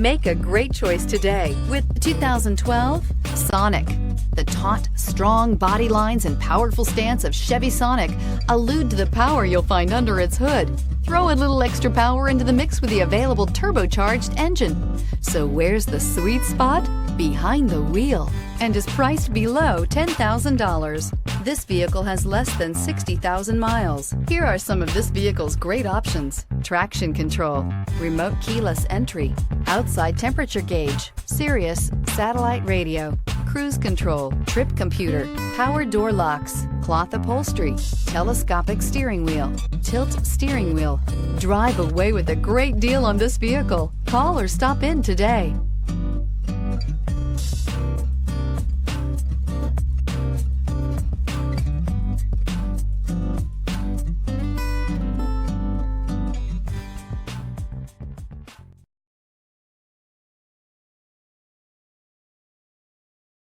Make a great choice today with the 2012 Sonic. The taut, strong body lines and powerful stance of Chevy Sonic allude to the power you'll find under its hood. Throw a little extra power into the mix with the available turbocharged engine. So where's the sweet spot? Behind the wheel, and is priced below $10,000. This vehicle has less than 60,000 miles. Here are some of this vehicle's great options: traction control, remote keyless entry, outside temperature gauge, Sirius satellite radio, cruise control, trip computer, power door locks, cloth upholstery, telescopic steering wheel, tilt steering wheel. Drive away with a great deal on this vehicle. Call or stop in today.